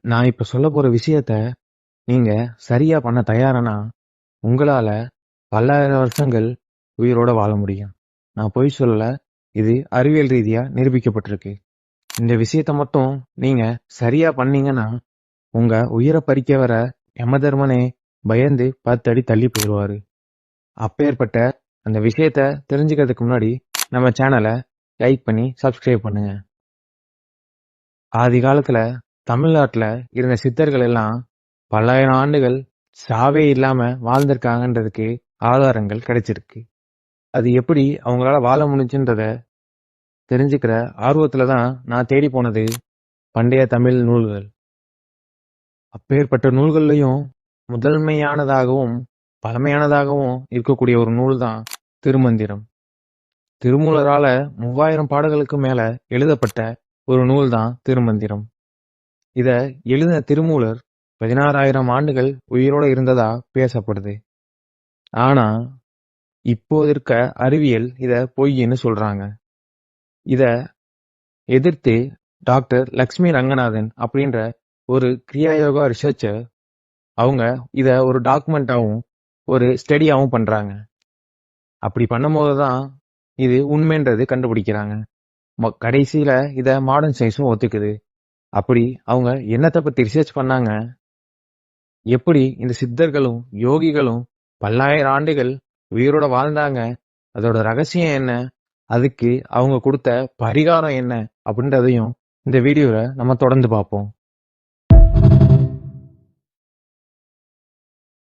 நான் இப்ப சொல்லப் போற விஷயத்த நீங்க சரியா பண்ண தயாரானா, உங்களால பல்லாயிரம் வருஷங்கள் உயிரோட வாழ முடியும். நான் பொய் சொல்லல. இது அறிவியல் ரீதியா நிரூபிக்கப்பட்டிருக்கு. இந்த விஷயத்த மட்டும் நீங்க சரியா பண்ணீங்கன்னா, உங்க உயிரை பறிக்க வர யமதர்மனே பயந்து 10 அடி தள்ளி போயிருவாரு. அப்பேற்பட்ட அந்த விஷயத்த தெரிஞ்சுக்கிறதுக்கு முன்னாடி நம்ம சேனலை லைக் பண்ணி சப்ஸ்கிரைப் பண்ணுங்க. ஆதி காலத்துல தமிழ்நாட்டுல இருந்த சித்தர்கள் எல்லாம் பல்லாயிரம் ஆண்டுகள் சாவே இல்லாம வாழ்ந்திருக்காங்கன்றதுக்கு ஆதாரங்கள் கிடைச்சிருக்கு. அது எப்படி அவங்களால வாழ முடிஞ்சுன்றத தெரிஞ்சுக்கிற ஆர்வத்துல தான் நான் தேடி போனது பண்டைய தமிழ் நூல்கள். அப்பேற்பட்ட நூல்கள்லயும் முதன்மையானதாகவும் பழமையானதாகவும் இருக்கக்கூடிய ஒரு நூல் தான் திருமந்திரம். திருமூலரால 3000 பாடல்களுக்கு மேல எழுதப்பட்ட ஒரு நூல் தான் திருமந்திரம். இத எழுதின திருமூலர் 16,000 ஆண்டுகள் உயிரோட இருந்ததா பேசப்படுது. ஆனா இப்போது இருக்க அறிவியல் இத பொய்ன்னு சொல்றாங்க. இத எதிர்த்து டாக்டர் லக்ஷ்மி ரங்கநாதன் அப்படின்ற ஒரு கிரியா யோகா ரிசர்ச்சர் அவங்க இத ஒரு டாக்குமெண்டாவும் ஒரு ஸ்டடியாவும் பண்றாங்க. அப்படி பண்ணும்போது தான் இது உண்மைன்றது கண்டுபிடிக்கிறாங்க. கடைசியில இத மாடர்ன் சயின்ஸும் ஒத்துக்குது. அப்படி அவங்க என்னத்தை பத்தி ரிசர்ச் பண்ணாங்க, எப்படி இந்த சித்தர்களும் யோகிகளும் பல்லாயிரம் ஆண்டுகள் உயிரோட வாழ்ந்தாங்க, அதோட ரகசியம் என்ன, அதுக்கு அவங்க கொடுத்த பரிகாரம் என்ன அப்படின்றதையும் இந்த வீடியோல நம்ம தொடர்ந்து பார்ப்போம்.